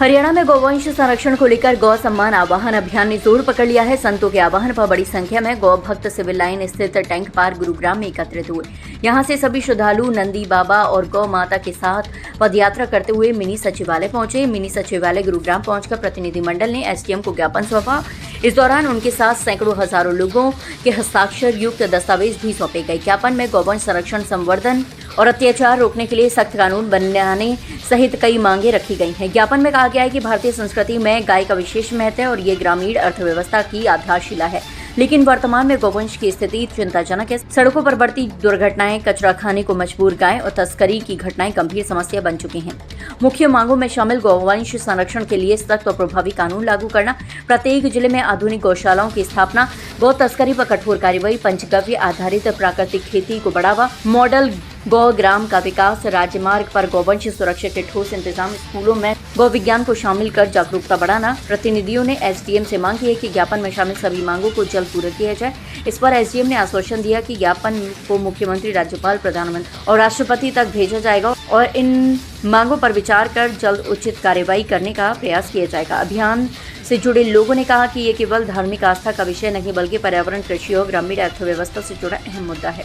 हरियाणा में गौवंश संरक्षण को लेकर गौ सम्मान आवाहन अभियान ने जोर पकड़ लिया है। संतों के आवाहन पर बड़ी संख्या में गौ भक्त सिविल लाइन स्थित टैंक पार्क गुरुग्राम में एकत्रित हुए। यहां से सभी श्रद्धालु नंदी बाबा और गौ माता के साथ पदयात्रा करते हुए मिनी सचिवालय पहुंचे। मिनी सचिवालय गुरुग्राम पहुंचकर प्रतिनिधिमंडल ने एसडीएम को ज्ञापन सौंपा। इस दौरान उनके साथ सैकड़ों हजारों लोगों के हस्ताक्षर युक्त दस्तावेज भी सौंपे गए। ज्ञापन में गौवंश संरक्षण, संवर्धन और अत्याचार रोकने के लिए सख्त कानून बनाने सहित कई मांगे रखी गई हैं। ज्ञापन में कहा गया है कि भारतीय संस्कृति में गाय का विशेष महत्व है और ये ग्रामीण अर्थव्यवस्था की आधारशिला है, लेकिन वर्तमान में गौवंश की स्थिति चिंताजनक है। सड़कों पर बढ़ती दुर्घटनाएं, कचरा खाने को मजबूर गाय और तस्करी की घटनाएं गंभीर समस्या बन चुकी हैं। मुख्य मांगों में शामिल गौवंश संरक्षण के लिए सख्त और प्रभावी कानून लागू करना, प्रत्येक जिले में आधुनिक गौशालाओं की स्थापना, गौ तस्करी पर कठोर कार्रवाई, पंचगव्य आधारित प्राकृतिक खेती को बढ़ावा, मॉडल गौ ग्राम का विकास, राजमार्ग पर गौवंश सुरक्षा के ठोस इंतजाम, स्कूलों में गौ विज्ञान को शामिल कर जागरूकता बढ़ाना। प्रतिनिधियों ने एसडीएम से मांग की है कि ज्ञापन में शामिल सभी मांगों को जल्द पूरा किया जाए। इस पर एसडीएम ने आश्वासन दिया कि ज्ञापन को मुख्यमंत्री, राज्यपाल, प्रधानमंत्री और राष्ट्रपति तक भेजा जाएगा और इन मांगों पर विचार कर जल्द उचित कार्रवाई करने का प्रयास किया जाएगा। अभियान से जुड़े लोगों ने कहा कि ये केवल धार्मिक आस्था का विषय नहीं बल्कि पर्यावरण, कृषि और ग्रामीण अर्थव्यवस्था से जुड़ा अहम मुद्दा है,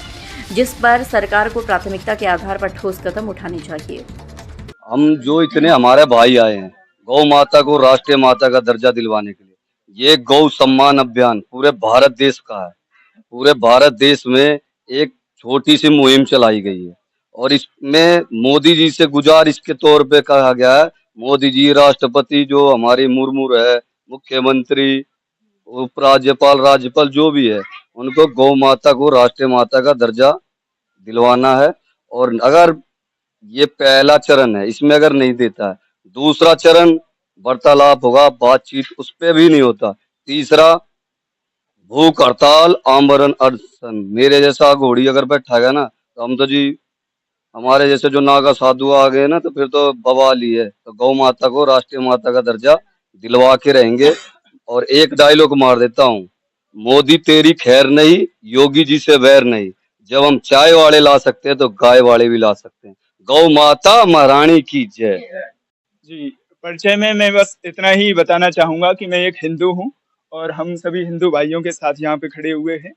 जिस पर सरकार को प्राथमिकता के आधार पर ठोस कदम उठाने चाहिए। हम जो इतने हमारे भाई आए हैं गौ माता को राष्ट्रीय माता का दर्जा दिलवाने के लिए, ये गौ सम्मान अभियान पूरे भारत देश का है। पूरे भारत देश में एक छोटी सी मुहिम चलाई गई है और इसमें मोदी जी से गुजारिश के तौर पे कहा गया है, मोदी जी, राष्ट्रपति जो हमारी मुर्मू है, मुख्यमंत्री, उपराज्यपाल, राज्यपाल जो भी है, उनको गौ माता को राष्ट्रीय माता का दर्जा दिलवाना है। और अगर ये पहला चरण है, इसमें अगर नहीं देता है, दूसरा चरण वार्तालाप होगा, बातचीत, उस पे भी नहीं होता, तीसरा भूख हड़ताल, आमरण अनशन। मेरे जैसा घोड़ी अगर बैठाएगा ना तो हम तो जी, हमारे जैसे जो नागा साधु आ गए ना तो फिर तो बवाल ही है। तो गौ माता को राष्ट्रीय माता का दर्जा दिलवा के रहेंगे। और एक डायलॉग मार देता हूँ, मोदी तेरी खैर नहीं, योगी जी से वैर नहीं। जब हम चाय वाले ला सकते हैं तो गाय वाले भी ला सकते हैं। गौ माता महारानी की जय। जी, परिचय में मैं बस इतना ही बताना चाहूंगा कि मैं एक हिंदू हूं और हम सभी हिंदू भाइयों के साथ यहाँ पे खड़े हुए हैं।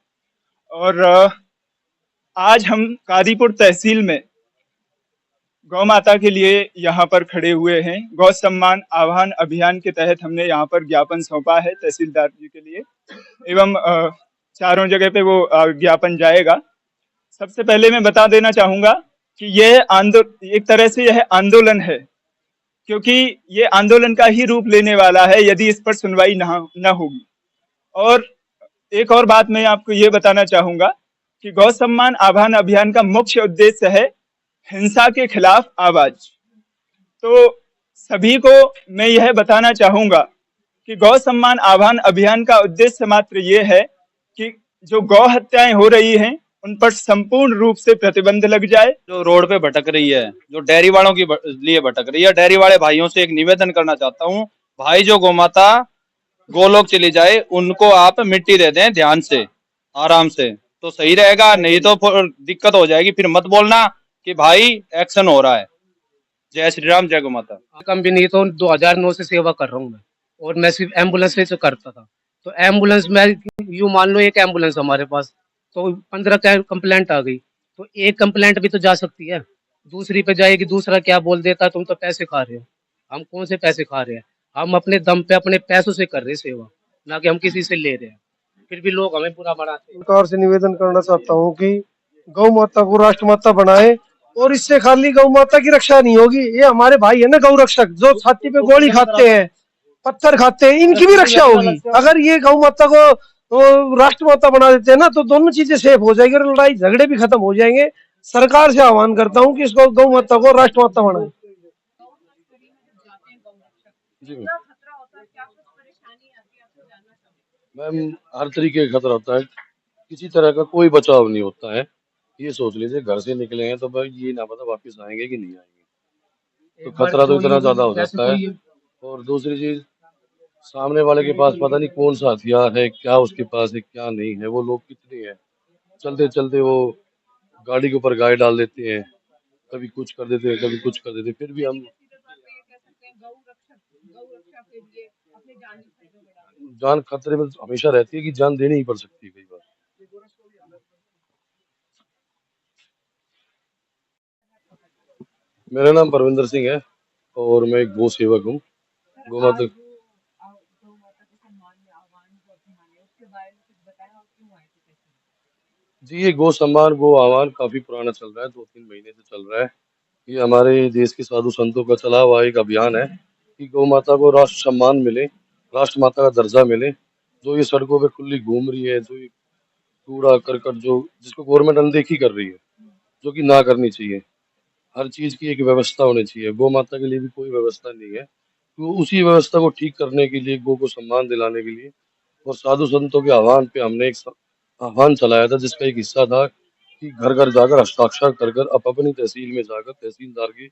और आज हम कादीपुर तहसील में गौ माता के लिए यहाँ पर खड़े हुए हैं। गौ सम्मान आह्वान अभियान के तहत हमने यहाँ पर ज्ञापन सौंपा है तहसीलदार जी के लिए, एवं चारों जगह पे वो ज्ञापन जाएगा। सबसे पहले मैं बता देना चाहूंगा कि एक तरह से यह आंदोलन है, क्योंकि ये आंदोलन का ही रूप लेने वाला है यदि इस पर सुनवाई न होगी। और एक और बात मैं आपको ये बताना चाहूंगा कि गौ सम्मान आह्वान अभियान का मुख्य उद्देश्य है हिंसा के खिलाफ आवाज। तो सभी को मैं यह बताना चाहूंगा कि गौ सम्मान आह्वान अभियान का उद्देश्य मात्र ये है कि जो गौ हत्याएं हो रही हैं उन पर संपूर्ण रूप से प्रतिबंध लग जाए। जो रोड पे भटक रही है, जो डेयरी वालों के लिए भटक रही है, डेयरी वाले भाइयों से एक निवेदन करना चाहता हूँ, भाई जो गौ माता गोलोक चली जाए उनको आप मिट्टी दे दें, ध्यान से, आराम से, तो सही रहेगा। नहीं तो दिक्कत हो जाएगी, फिर मत बोलना कि भाई एक्शन हो रहा है। जय श्री राम, जय गौ माता। कंपनी तो 2009 से सेवा कर रहा हूँ मैं, और मैं सिर्फ एम्बुलेंस से करता था। तो एम्बुलेंस में यूं मान लो एक एम्बुलेंस हमारे पास, तो 15 कंप्लेंट आ गई, तो एक कंप्लेंट भी तो जा सकती है, दूसरी पे जाएगी, दूसरा क्या बोल देता तुम तो पैसे खा रहे हो। हम कौन से पैसे खा रहे हैं? हम अपने दम पे अपने पैसों से कर रहे सेवा, ना कि हम किसी से ले रहे हैं। फिर भी लोग हमें बुरा बनाते हैं। सरकार से निवेदन करना चाहता हूँ कि गौ माता को राष्ट्र माता बनाए, और इससे खाली गौ माता की रक्षा नहीं होगी, ये हमारे भाई है ना गौ रक्षक, जो छाती पे गोली खाते हैं, पत्थर खाते हैं, इनकी भी रक्षा होगी। अगर ये गौ माता को राष्ट्र माता बना देते हैं ना तो दोनों चीजें सेफ हो जाएगी और लड़ाई झगड़े भी खत्म हो जाएंगे। सरकार से आह्वान करता हूँ कि इसको गौ माता को राष्ट्र माता बनाए। मैम, हर तरीके का खतरा होता है, किसी तरह का कोई बचाव नहीं होता है। ये सोच लीजिए घर से निकले हैं तो भाई ये ना पता वापस आएंगे कि नहीं आएंगे, तो खतरा तो इतना ज्यादा हो जाता है। और दूसरी चीज, सामने वाले के पास पता नहीं कौन सा हथियार है, क्या उसके पास है क्या नहीं है। वो लोग कितने हैं, चलते चलते वो गाड़ी के ऊपर गाय डाल देते हैं, कभी कुछ कर देते हैं, कभी कुछ कर देते हैं। फिर भी हम जान खतरे में हमेशा रहती है कि जान देनी ही पड़ सकती है कई बार। मेरा नाम परविंदर सिंह है और मैं एक गो सेवक हूँ। गौ माता जी, ये गो सम्मान गो आह्वान काफी पुराना चल रहा है, 2-3 महीने से चल रहा है। ये हमारे देश के साधु संतों का चला हुआ एक अभियान है कि गौ माता को राष्ट्र सम्मान मिले, राष्ट्र माता का दर्जा मिले। जो ये सड़कों पे खुली घूम रही है, जो ये कूड़ा करकट जो जिसको गवर्नमेंट अनदेखी कर रही है, जो कि ना करनी चाहिए। हर चीज की एक व्यवस्था होनी चाहिए। गौ माता के लिए भी कोई व्यवस्था नहीं है, तो उसी व्यवस्था को ठीक करने के लिए, गौ को सम्मान दिलाने के लिए और साधु संतों के आह्वान पे हमने एक आह्वान चलाया था, जिसका एक हिस्सा था कि घर घर जाकर हस्ताक्षर कर कर अपनी तहसील में जाकर तहसीलदार की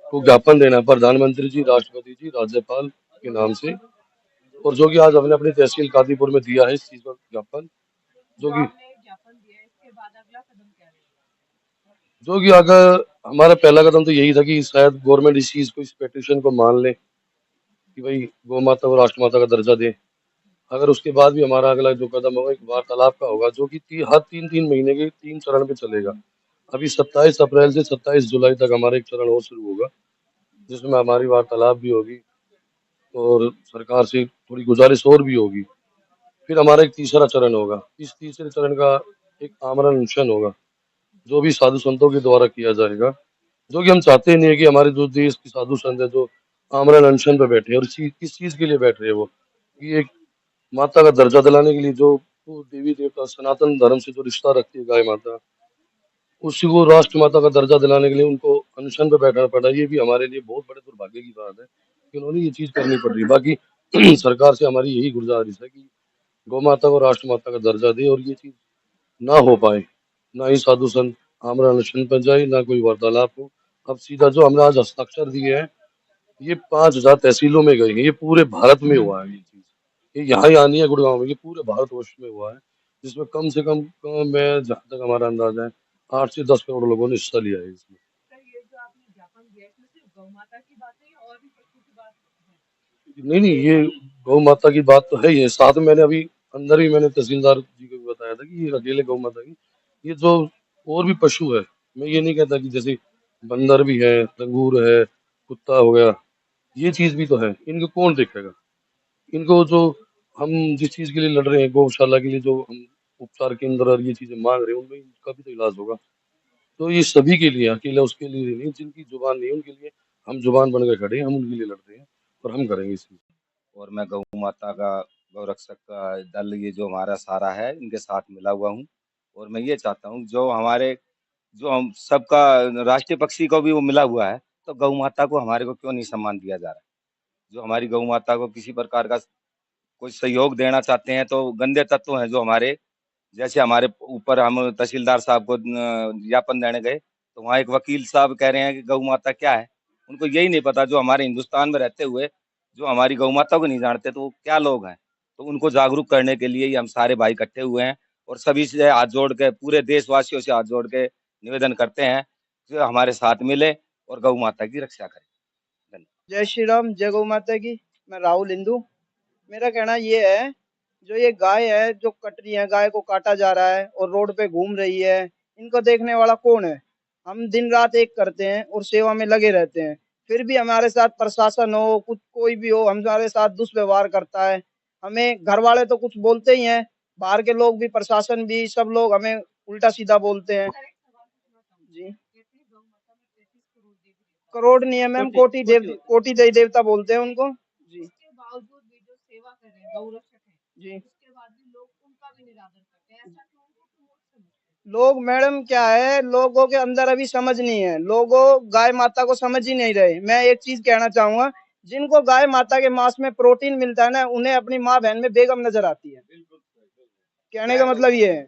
को ज्ञापन देना है, प्रधानमंत्री जी, राष्ट्रपति जी, राज्यपाल के नाम से। और जो कि आज हमने अपनी तहसील कादीपुर में दिया है इस चीज का ज्ञापन, जो कि अगर हमारा पहला कदम तो यही था कि शायद गवर्नमेंट इस चीज को, इस पेटिशन को मान ले कि भाई गौ माता को राष्ट्रमाता का दर्जा दे। अगर उसके बाद भी हमारा अगला जो कदम होगा एक वार्तालाप का होगा, जो कि हर 3-3 महीने के 3 चरण पे चलेगा। अभी 27 अप्रैल से 27 जुलाई तक हमारा एक चरण और शुरू होगा, जिसमें हमारी वार्तालाप भी होगी और सरकार से थोड़ी गुजारिश और भी होगी। फिर हमारा एक तीसरा चरण होगा। इस तीसरे चरण का एक आमरण अनशन होगा, जो भी साधु संतों के द्वारा किया जाएगा, जो कि हम चाहते नहीं है कि हमारे जो देश के साधु संत है जो आमरण अनशन पे बैठे हैं, और किस चीज के लिए बैठ रहे हैं वो, कि एक माता का दर्जा दिलाने के लिए, जो वो देवी देवता सनातन धर्म से जो रिश्ता रखती है गाय माता, उसी को राष्ट्र माता का दर्जा दिलाने के लिए उनको अनशन पे बैठना पड़ा। ये भी हमारे लिए बहुत बड़े दुर्भाग्य की बात है कि उन्होंने ये चीज करनी पड़ रही है। बाकी सरकार से हमारी यही गुजारिश है कि गौ माता को राष्ट्र माता का दर्जा दे, और ये चीज ना हो पाए, ना ही साधु संत आमरण अनशन पर जाए, ना कोई वार्तालाप हो। अब सीधा जो हमने आज हस्ताक्षर दिए हैं, ये 5,000 तहसीलों में गए हैं। ये पूरे भारत में हुआ है ये चीज। ये यहाँ नहीं है गुड़गांव में, ये पूरे भारतवर्ष में हुआ है, जिसमें कम से कम मैं जहाँ तक हमारा अंदाजा है 8 से 10 करोड़ लोगों ने हिस्सा लिया है इसमें। नहीं नहीं, ये गौ माता की बात तो है ही है। साथ में मैंने अभी अंदर ही मैंने तहसीलदार जी को भी बताया था कि ये अकेले गौ माता की, ये जो और भी पशु है, मैं ये नहीं कहता कि जैसे बंदर भी है, लंगूर है, कुत्ता हो गया, ये चीज भी तो है। इनको कौन देखेगा? इनको जो हम जिस चीज के लिए लड़ रहे हैं, गौशाला के लिए जो हम उपचार केंद्र और ये चीजें मांग रहे हैं, उनमें इनका भी तो इलाज होगा। तो ये सभी के लिए, अकेला उसके लिए नहीं, जिनकी जुबान नहीं है उनके लिए हम जुबान बन के खड़े हैं, हम उनके लिए लड़ रहे हैं और हम करेंगे इस चीज। और मैं गौ माता का गौरक्षक का दल, ये जो हमारा सारा है, इनके साथ मिला हुआ हूँ। और मैं ये चाहता हूँ जो हमारे, जो हम सबका राष्ट्रीय पक्षी को भी वो मिला हुआ है, तो गौ माता को हमारे को क्यों नहीं सम्मान दिया जा रहा है? जो हमारी गौ माता को किसी प्रकार का कोई सहयोग देना चाहते हैं, तो गंदे तत्व हैं जो हमारे, जैसे हमारे ऊपर, हम तहसीलदार साहब को ज्ञापन देने गए, तो वहाँ एक वकील साहब कह रहे हैं कि गौ माता क्या है। उनको यही नहीं पता, जो हमारे हिंदुस्तान में रहते हुए जो हमारी गौ माता को नहीं जानते, तो वो क्या लोग हैं। तो उनको जागरूक करने के लिए ही हम सारे भाई इकट्ठे हुए हैं, और सभी से हाथ जोड़ के, पूरे देशवासियों से हाथ जोड़ के निवेदन करते हैं कि हमारे साथ मिले और गौ माता की रक्षा करें। धन्यवाद। जय श्री राम, जय गौ माता की। मैं राहुल हिंदू। मेरा कहना ये है, जो ये गाय है जो कट रही है, गाय को काटा जा रहा है और रोड पे घूम रही है, इनको देखने वाला कौन है? हम दिन रात एक करते हैं और सेवा में लगे रहते हैं, फिर भी हमारे साथ प्रशासन हो, कुछ कोई भी हो, हमारे साथ दुष्व्यवहार करता है। हमें घर वाले तो कुछ बोलते ही हैं, बाहर के लोग भी, प्रशासन भी, सब लोग हमें उल्टा सीधा बोलते हैं। जी, करोड़ नहीं है मैम, कोटि देवी देवता बोलते हैं उनको। जी जी, लोग मैडम क्या है, लोगों के अंदर अभी समझ नहीं है, लोगों गाय माता को समझ ही नहीं रहे। मैं एक चीज कहना चाहूंगा, जिनको गाय माता के मांस में प्रोटीन मिलता है ना, उन्हें अपनी माँ बहन में बेगम नजर आती है। कहने का मतलब ये है,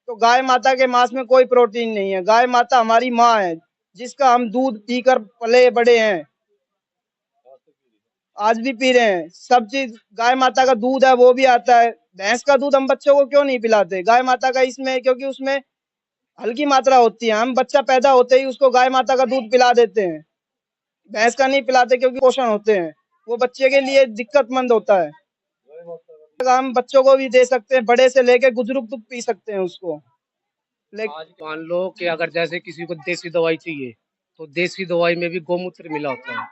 तो गाय माता के मांस में कोई प्रोटीन नहीं है। गाय माता हमारी माँ है, जिसका हम दूध पीकर पले बड़े हैं, आज भी पी रहे हैं। सब चीज गाय माता का दूध है वो भी आता है। भैंस का दूध हम बच्चों को क्यों नहीं पिलाते? गाय माता का इसमें, क्योंकि उसमें हल्की मात्रा होती है। हम बच्चा पैदा होते ही उसको गाय माता का दूध पिला देते हैं, भैंस का नहीं पिलाते, क्योंकि पोषण होते हैं। वो बच्चे के लिए दिक्कतमंद होता है। हम बच्चों को भी दे सकते हैं, बड़े से लेके बुजुर्ग तक पी सकते हैं उसको। आज मान लो कि अगर जैसे किसी को देसी दवाई चाहिए तो देसी दवाई में भी गौमूत्र मिला होता है,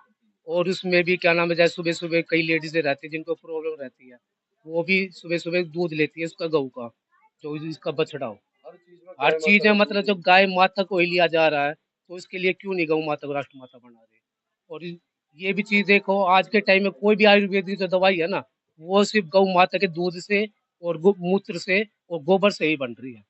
और उसमें भी क्या नाम है, जैसे सुबह सुबह कई लेडीजें रहती है जिनको प्रॉब्लम रहती है, वो भी सुबह सुबह दूध लेती है उसका, गऊ का, जो इसका बछड़ा हो। हर चीज है, मतलब जो गाय माता को ही लिया जा रहा है, तो इसके लिए क्यों नहीं गौ माता को राष्ट्र माता बना रहे। और ये भी चीज देखो, आज के टाइम में कोई भी आयुर्वेदिक जो दवाई है ना, वो सिर्फ गौ माता के दूध से और मूत्र से और गोबर से ही बन रही है।